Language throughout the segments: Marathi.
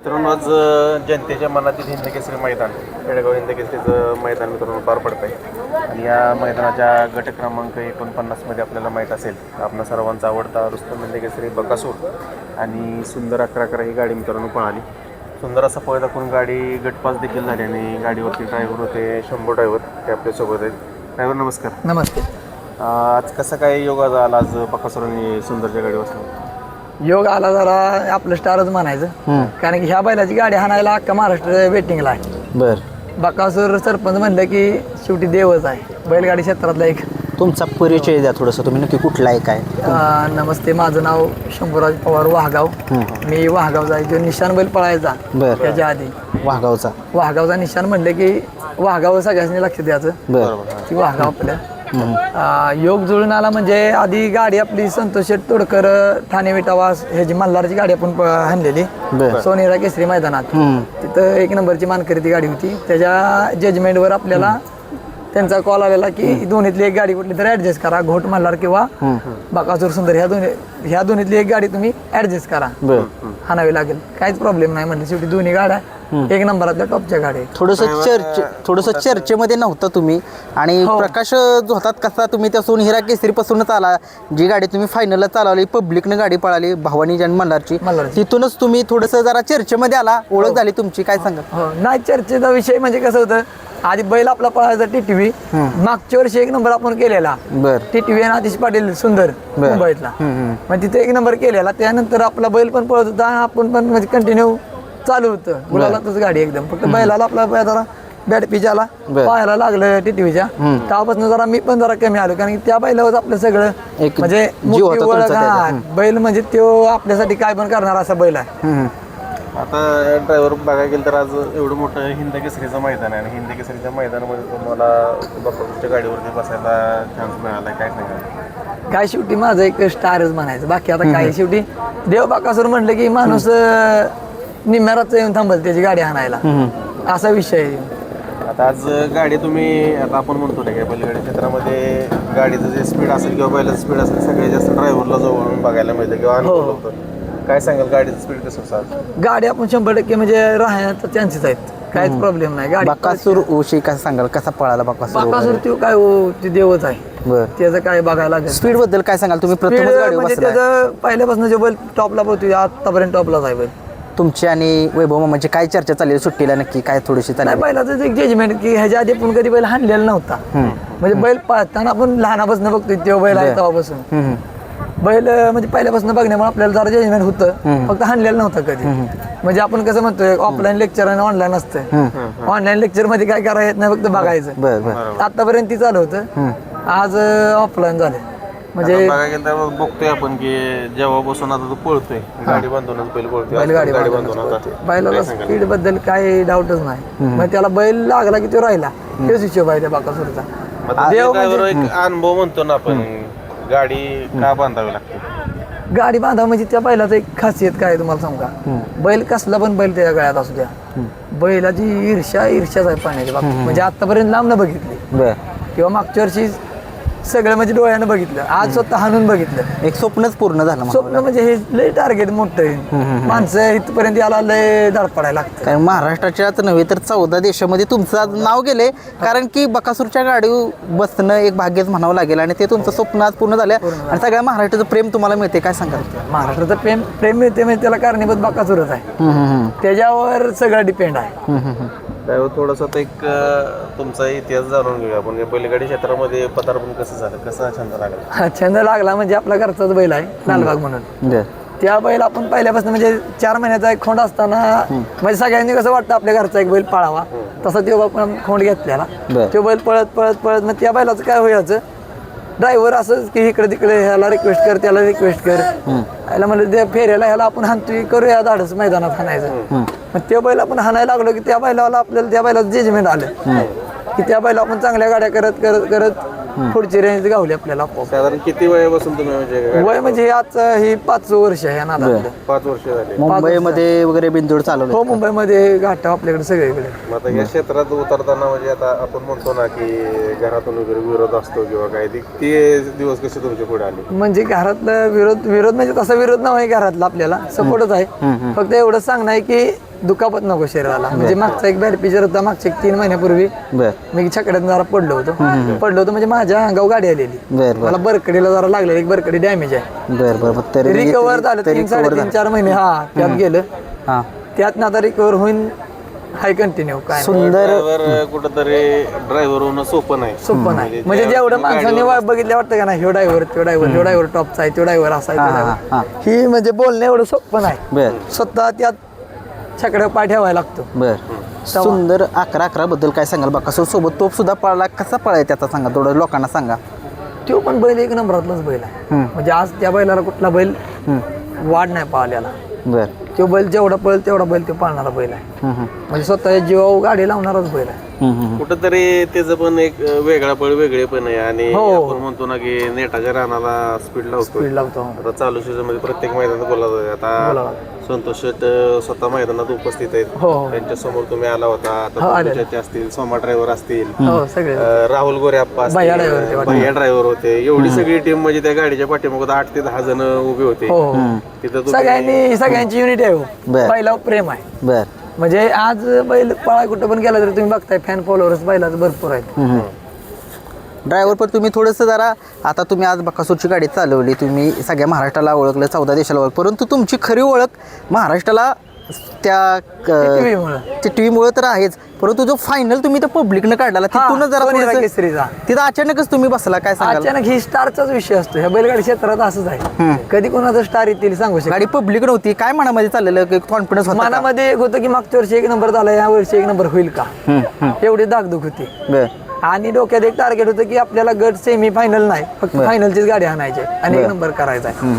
मित्रांनो आज जनतेच्या मनातील हिंदकेसरी मैदान पेडगाव हिंदकेसरीचं मैदान मित्रांनो पार पडत आहे आणि या मैदानाच्या गट क्रमांक 49 मध्ये आपल्याला माहीत असेल आपणा सर्वांचा आवडता रुस्तम हिंदकेसरी बकासूर आणि सुंदर 11 ही गाडी मित्रांनो पळाली. सुंदर असा पळ दाखवून गाडी गटपास देखील झाली आणि गाडीवरती ड्रायव्हर होते शंभू ड्रायव्हर ते आपल्यासोबत आहेत. ड्रायव्हर नमस्कार. नमस्ते. आज कसा काय योगा झाला आज बकासूर आणि सुंदरच्या गाडी बसला? योग आला जरा आपलं स्टारच म्हणायचं, कारण की ह्या बैलाची गाडी हाणायला अख्खा महाराष्ट्र वेटिंगला आहे. बर. बकासूर सरपंच म्हणलं की शेवटी देवच आहे बैलगाडी क्षेत्रातला एक. तुमचा परिचय द्या थोडंसं, तुम्ही नक्की कुठला आहे काय? नमस्ते, माझं नाव शंभूराज पवार वाहगाव. मी वाहगावचा आहे. जो निशाण बैल पळायचा बर त्याच्या आधी वाहगावचा निशाण म्हणलं की वाहगाव सगळ्यांनी लक्ष द्यायचं. ती वाहगाव आपल्या योग जुळून आला म्हणजे आधी गाडी आपली संतोष शेट तोडकर ठाणे विटावास ह्याची मल्हारची गाडी आपण हाणलेली सोनेरा केसरी मैदानात. तिथं 1 नंबरची मानकरी ती गाडी होती. त्याच्या जजमेंटवर आपल्याला त्यांचा कॉल आलेला की दोन्हीतली एक गाडी कुठली तरी ऍडजस्ट करा, घोट मल्हार किंवा बकासूर सुंदर ह्या दोन्हीतली एक गाडी तुम्ही ऍडजस्ट करा, हाणावी लागेल. काहीच प्रॉब्लेम नाही म्हणले. शेवटी दोन्ही गाड्या 1 नंबरातल्या टॉपच्या गाड्या. थोडंसं चर्चेमध्ये नव्हतं तुम्ही आणि प्रकाश होतात कसा तुम्ही त्या सोनहिरा केसरी पासूनच आला, जी गाडी तुम्ही फायनलला चालवली, पब्लिकनं गाडी पळाली भवानी जन मल्हारची, तिथूनच तुम्ही थोडंसं जरा चर्चेमध्ये आला, ओळख झाली तुमची. काय सांगा? नाही, चर्चेचा विषय म्हणजे कसं होतं, आधी बैल आपला पळायचा टीटीव्ही. मागच्या वर्षी 1 नंबर आपण केलेला टीटीव्ही आणि आतिश पाटील सुंदर मुंबईतला, मग तिथे 1 नंबर केलेला. त्यानंतर आपला बैल पण पळत होता, आपण पण म्हणजे कंटिन्यू चालू होतं गुलालातच गाडी एकदम. फक्त बैलाला आपला जरा बॅट पिच आला, पाहायला लागलं टीटीव्हीच्या, तेव्हापासून जरा मी पण जरा कमी आलो, कारण की त्या बैलावर आपलं सगळं म्हणजे बैल म्हणजे तो आपल्यासाठी काय पण करणार असा बैल आहे. आता ड्रायव्हर बघायला गेलं तर आज एवढं मोठं हिंदकेसरीचं मैदान आहे आणि हिंदकेसरीच्या मैदानामध्ये तुम्हाला बकासूरच्या गाडीवरती बसायला चान्स मिळाला, काय सांगाल? काय शेवटी माझं एक स्टारच म्हणायचं, बाकी आता काय शेवटी देव बकासूर म्हणलं की माणूस निम्म्यारात येऊन थांबल त्याची गाडी हाणायला, असा विषय आहे. आता आज गाडी तुम्ही आता आपण म्हणतो ना की बैलगाडी क्षेत्रामध्ये गाडीचं जे स्पीड असेल किंवा बैलाचं स्पीड असेल सगळ्यात जास्त ड्रायव्हरला जवळून बघायला मिळतं किंवा अनुभव होतो. काय सांगाल गाडीचं स्पीड कसं असतं? गाडी आपण 100% म्हणजे राहण्याचा चान्सेस आहेत, काहीच प्रॉब्लेम नाही. गाडी बकासूर विषयी काय सांगाल, कसा पळाला बकासूर? तो काय ते देवच आहे, त्याचं काय बघायला लागेल. स्पीड बद्दल काय सांगाल? तुम्ही प्रथम म्हणजे त्याचं पहिल्यापासून जो बैल टॉपला पोहोचतो आतापर्यंत टॉपलाच आहे बैल. तुमची आणि वैभव मामाची काय चर्चा चालली सुट्टीला, नक्की काय थोडीशी चालली? बैलाचं एक जजमेंट की ह्याच्या आधी आपण कधी बैल हाणलेला नव्हता, म्हणजे बैल पाहताना आपण लहानापासून बघतोय तो बैल आहे तेव्हापासून बैल म्हणजे पहिल्यापासून बघण्यामुळे आपल्याला जरा जजमेंट होतं, फक्त हाणलेलं नव्हतं कधी. म्हणजे आपण कसं म्हणतोय ऑफलाईन लेक्चर आणि ऑनलाईन असतं, ऑनलाईन लेक्चर मध्ये काय करायचं येत नाही, फक्त बघायचं. आतापर्यंत ती चालू होतं, आज ऑफलाईन झाले. म्हणजे बघायला गेलं तर बघतोय आपण की जेव्हा बसून आता तो पळतोय गाडी बांधूनच बैल पळतोय, गाडी बांधून बैलाला स्पीड बद्दल काही डाऊटच नाही. मग त्याला बैल लागला की तो राहिला, तोच हिशोब आहे त्या बकासूरचा. एक अनुभव म्हणतो ना आपण, गाडी का बांधावी लागते? गाडी बांधावं म्हणजे त्या बैलाचं एक खासियत काय आहे तुम्हाला सांगू का? बैल कसला पण बैल त्याच्या गळ्यात असू द्या, बैलाची ईर्ष्याच आहे पाण्याच्या बाबतीत. म्हणजे आतापर्यंत लांब न बघितली किंवा मागच्या वर्षी सगळं म्हणजे डोळ्यानं बघितलं, आज स्वतः हाणून बघितलं. एक स्वप्नच पूर्ण झालं. स्वप्न म्हणजे हे लय टार्गेट मोठं आहे, माणसं इथपर्यंत याला लय धडपडायला लागतं. कारण महाराष्ट्राच्याच नव्हे तर 14 देशामध्ये तुमचं नाव गेले, कारण की बकासूरच्या गाडीवर बसणं एक भाग्यच म्हणावं लागेल आणि ते तुमचं स्वप्न आज पूर्ण झालं आणि सगळ्या महाराष्ट्राचं प्रेम तुम्हाला मिळते. काय सांगाल? महाराष्ट्राचं प्रेम मिळते म्हणजे त्याला कारणीभूत बकासूरच आहे, त्याच्यावर सगळं डिपेंड आहे. थोडंसं एक तुमचा इतिहास जाणून घेऊया आपण. बैलगाडी क्षेत्रामध्ये पदार्पण कसं झालं, कसा छंद लागला? छंद लागला म्हणजे आपला घरचाच बैल आहे लालबाग म्हणून. त्या बैल आपण पहिल्यापासून म्हणजे 4 महिन्याचा एक खोंड असताना म्हणजे सगळ्यांनी कसं वाटतं आपल्या घरचा एक बैल पाळावा, तसा तो आपण खोंड घेतलेला. तो बैल पळत पळत पळत मग त्या बैलाचं काय व्हायचं, ड्रायव्हर असंच की इकडे तिकडे ह्याला रिक्वेस्ट कर त्याला रिक्वेस्ट कर, ह्याला म्हणलं त्या फेऱ्याला ह्याला आपण हाणतोय करूया धाडस मैदानात हाणायचं. मग त्या बैल आपण हाणायला लागलो की त्या बैलाला आपल्याला त्या बैलाचं जजमेंट आलं की त्या बैला आपण चांगल्या गाड्या करत करत करत पुढची रेंज गावली आपल्याला. साधारण किती वयापासून तुम्ही म्हणजे वय म्हणजे आज ही 5 वर्ष आहे ना, 5 वर्ष झाले. मुंबईमध्ये वगैरे बिनजोड चालवलं? हो, मुंबईमध्ये घाट आपल्याकडे सगळीकडे. आता या क्षेत्रात उतरताना म्हणजे आता आपण म्हणतो ना की घरातून वगैरे विरोध असतो किंवा काय, ते दिवस कसे तुमच्या पुढे आले? म्हणजे घरातलं विरोध म्हणजे तसा विरोध नाही घरातला, आपल्याला सपोर्टच आहे. फक्त एवढंच सांगणं आहे की दुखापत नको शरीराला. म्हणजे मागचा एक बॅड पिक्चर होता मागच्या 3 महिन्यापूर्वी. बर मी छकड्यात जरा पडलो होतो म्हणजे माझ्या अंगावर गाडी आलेली. बर बर मला बरकडीला जरा लागलेली, एक बरकडी डॅमेज आहे. बर बर तरी रिकवर झालं 3-4.5 महिने. हा त्यात गेलं. हा त्यात आता रिकवर होईन हाय कंटिन्यू. काय सुंदर ड्रायव्हर कुठंतरी ड्रायव्हर होणं सोपं नाही. सोपं नाही. म्हणजे जेवढं माणसांनी बघितलं वाटतं का नाही, ह्यो ड्रायव्हर टॉपचा आहे, तो ड्रायव्हर असा आहे, तो driver. ही म्हणजे बोलणं एवढं सोपं नाही. बर स्वतः त्यात छकड्या पाय ठेवायला लागतो. बर सुंदर 11 बद्दल काय सांगाल बाकासूर सोबत तोप सुद्धा पळाला, कसा पळाय त्याचा सांगा थोडं लोकांना सांगा. तो पण बैल एक नंबरातलाच बैल आहे. म्हणजे आज त्या बैलाला कुठला बैल वाढ नाही पाहिल्याला. बर तो बैल जेवढा पळेल तेवढा बैल तो पाळणारा बैल आहे. म्हणजे स्वतःच्या जीवावर गाडी लावणाराच बैल आहे. कुठंतरी त्याचं पण एक वेगळा पळ वेगळे पण आहे. आणि हो. आपण म्हणतो ना की नेटाच्या रानाला स्पीड लावतो. स्पीड लावतो. आता चालू सीझन मध्ये प्रत्येक मैदानात बोलावं. आता संतोष शेट स्वतः मैदानात उपस्थित आहेत. हो त्यांच्या समोर तुम्ही आला होता. आता तुमच्या असतील, सोमा ड्रायव्हर असतील, हो सगळे राहुल गोरे आप्पा असतील, भैया ड्रायव्हर होते. एवढी सगळी टीम म्हणजे त्या गाडीच्या पाठीमागे 8 ते 10 जण उभे होते. हो तिथं सगळ्यांची युनिटी आहे. बर. बैलावर प्रेम आहे. बर म्हणजे आज बैल पळा कुठं पण गेला तरी तुम्ही बघताय फॅन फॉलोअर्स बैलाचं भरपूर आहेत. ड्रायव्हर पण तुम्ही थोडंसं जरा आता तुम्ही आज बकासूरची गाडी चालवली, तुम्ही सगळ्या महाराष्ट्राला ओळखलं, 14 देशाला ओळख, परंतु तुमची खरी ओळख महाराष्ट्राला त्या टीव्हीमुळे तर आहेच, परंतु जो फायनल तुम्ही त्या पब्लिकनं काढला तिथूनच जरा थोडंसं केसरीचा तिथं अचानकच तुम्ही बसला, काय सांगाल? अचानक ही स्टारचाच विषय असतो ह्या बैलगाडी क्षेत्रात. असंच आहे, कधी कोणाचं स्टार येतील सांगू शकतो. गाडी पब्लिक नव्हती, काय मनामध्ये चाललेलं, कॉन्फिडन्स होता का? मनामध्ये एक होतं की मागच्या वर्षी 1 नंबर झाला, या वर्षी 1 नंबर होईल का, एवढी दागदुख होती. बर आणि डोक्यात एक टार्गेट होतं की आपल्याला गट सेमी फायनल नाही, फक्त फायनलचीच गाडी आणायची आणि 1 नंबर करायचा आहे.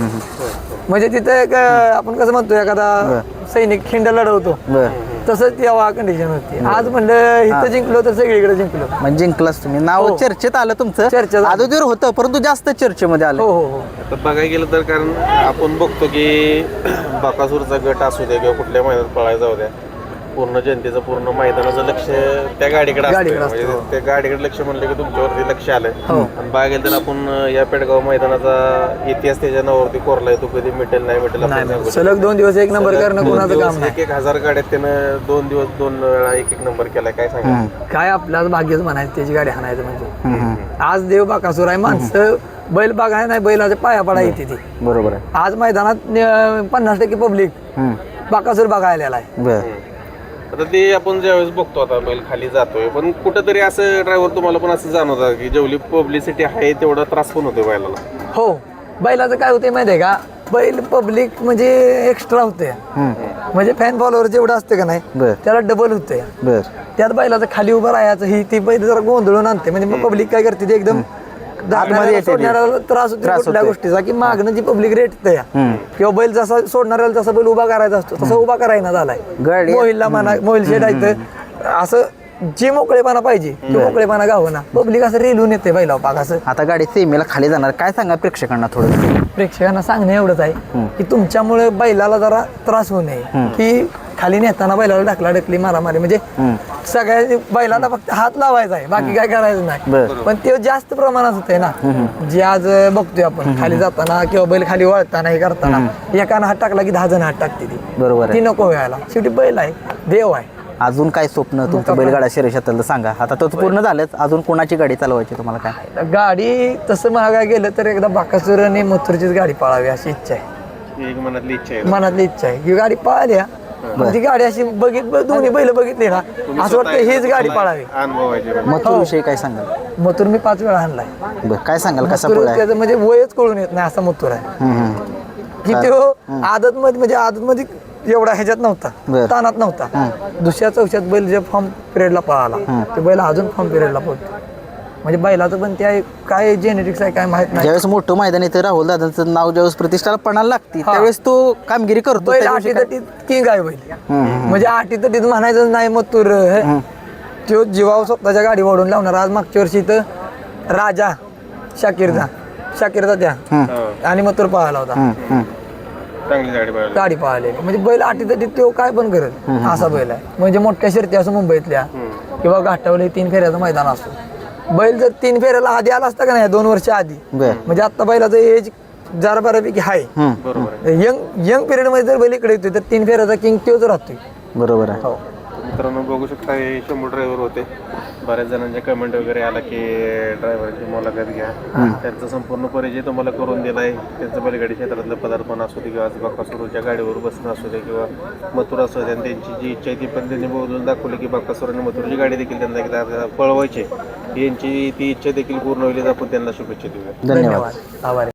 म्हणजे तिथं एक आपण कसं म्हणतो एखादा सैनिक खिंड लढवतो बर तसंच तेव्हा कंडिशन होती. आज म्हणलं इथं जिंकलो तर सगळीकडे जिंकलो. म्हणजे जिंकलाच तुम्ही, नाव चर्चेत आलं तुमचं. चर्चेत आलं. अगोदर होतं परंतु जास्त चर्चेमध्ये आलं. हो हो हो आता बघायला गेलं तर कारण आपण बघतो की बकासूरचा गट असू द्या किंवा कुठल्या मैदानात पळायला जाऊ द्या, पूर्ण जनतेचं पूर्ण मैदानाचं लक्ष त्या गाडीकडे असतं. म्हणजे त्या गाडीकडे लक्ष म्हणलं की तुमच्यावरती लक्ष आलं. आणि बघायला गेलं तर आपण या पेडगाव मैदानाचा इतिहास त्याच्या नावावरती कोरलाय, तो कधी मिटेल नाही मिटेल आपण सांगू शकतो. सलग 2 दिवस 1 नंबर करणं कोणाचं काम नाही. 1,000 गाड्यात त्यानं 2 दिवस 2 वेळा 1 नंबर केलाय. काय सांगा काय आपल्याला भाग्यच म्हणायचं त्याची गाडी हाणायचं. म्हणजे आज देव बाकासूर आहे, माणसं बैल बघाय नाही, बैलाच्या पाया पडा येते ती. बरोबर आहे. आज मैदानात 50% पब्लिक बाकासूर बघायला आहे. बर आता ते आपण ज्यावेळेस बघतो आता बैल खाली जातोय, पण कुठंतरी असं ड्रायव्हर तुम्हाला पण असं जाणवतं की जेवढी पब्लिसिटी आहे तेवढा त्रास पण होतोय बैलाला. हो, बैलाचं काय होतंय माहिती आहे का, बैल पब्लिक म्हणजे एक्स्ट्रा होते. म्हणजे फॅन फॉलोअर जेवढं असतं का नाही बर त्याला डबल होतंय. बर त्यात बैलाचं खाली उभं राहायचं ही ती बैल जरा गोंधळून आणते. म्हणजे पब्लिक काय करते ते एकदम सोडणाऱ्याला त्रास होतो कुठल्या गोष्टीचा, की मागणं जी पब्लिक रेटतंय किंवा बैल जसा सोडणाऱ्याला जसा बैल उभा करायचा असतो तसा उभा करायला झालाय. गाडी मोहिलला म्हणा, मोहिल शेड आहे असं जे मोकळेपणा पाहिजे ते मोकळेपणा गावं ना, पब्लिक असं रेलून येते बैला पाक असं. आता गाडी सेमीला खाली जाणार, काय सांगा प्रेक्षकांना थोडं? प्रेक्षकांना सांगणं एवढंच आहे की तुमच्यामुळे बैलाला जरा त्रास होऊ नये, की खाली नेताना बैलाला ढकली मारामारी, म्हणजे सगळ्या बैलाला फक्त हात लावायचा आहे, बाकी काय करायचं नाही. पण ते जास्त प्रमाणात होते ना, जे आज बघतोय आपण खाली जाताना किंवा बैल खाली वळताना हे करताना एकानं हात टाकला की 10 जण हात टाकते ती. बरोबर ती आहे. नको व्हायला, शेवटी बैल आहे, देव आहे. अजून काय स्वप्न तुमचं बैलगाडा शर्यतीतलं सांगा. आता तो पूर्ण झालंच, अजून कोणाची गाडी चालवायची तुम्हाला काय? गाडी तसं महागाय गेलं तर एकदा बाकासूर आणि मथुरचीच गाडी पळावी अशी इच्छा आहे. एक मनातली इच्छा आहे. मनातली इच्छा आहे की गाडी पळाली. ती गाडी अशी दोन्ही बैल बघितली ना असं वाटतं हीच गाडी पळावी. अनुभवायचे मथुर विषयी काय सांगाल? मथुर मी 5 वेळा आणलाय. बरं, काय सांगाल कसा मथुर पळाय? त्याचं म्हणजे वयच कळून येत नाही असा मथुर आहे की तो आदत मध्ये एवढा ह्याच्यात नव्हता, तानात नव्हता. दुसऱ्या चौथ्यात बैल जे फॉर्म पिरियडला पळाला ते बैल अजून फॉर्म पिरियडला पळतो. म्हणजे बैलाचं पण त्या काय जेनेटिक्स आहे काय माहित नाही. ज्यावेळेस मोठं मैदान येतं, राहुल दादांचं नाव ज्यावेळेस प्रतिष्ठाला पणाला लागते त्यावेळेस तो कामगिरी करतो. बैल आटीतटीत किंग आहे बैल. म्हणजे आटीतटीत म्हणायचं नाही मथुर तो जीवावर स्वतःच्या गाडी ओढून लावणार. आज मागच्या वर्षी तर राजा शाकिरचा त्या आणि मथुर पळाला होता, चांगली गाडी पाहिजे. गाडी पळालेली. म्हणजे बैल आटीतटीत तो काय पण करत असा बैल आहे. म्हणजे मोठ्या शर्ती असं मुंबईतल्या किंवा घाटावले 3 फेऱ्याचं मैदान असतो, बैल जर 3 फेऱ्याला आधी आला असता का नाही 2 वर्ष आधी, म्हणजे आता बैलाचं एज जरा बऱ्यापैकी हाय, यंग पिरियड मध्ये जर बैल इकडे येतोय तर 3 फेऱ्याचा किंग तोच राहतोय. बरोबर आहे. हो. मित्रांनो बघू शकता हे 100 ड्रायव्हर होते. बऱ्याच जणांचे कमेंट वगैरे आला की ड्रायव्हरची मुलाखत घ्या. त्यांचा संपूर्ण परिचय तुम्हाला करून दिला आहे. त्यांचं बैलगाडी क्षेत्रातलं पदार्पण असू दे किंवा आज बकासूरच्या गाडीवर बसणं असू दे किंवा मथुर असू दे, आणि त्यांची जी इच्छा आहे ती पण त्यांनी बोलून दाखवली की बकासूर आणि मथुरची गाडी देखील त्यांना एकदा आपल्याला पळवायची. यांची ती इच्छा देखील पूर्ण होईल. आपण त्यांना शुभेच्छा देऊया. धन्यवाद. आभार.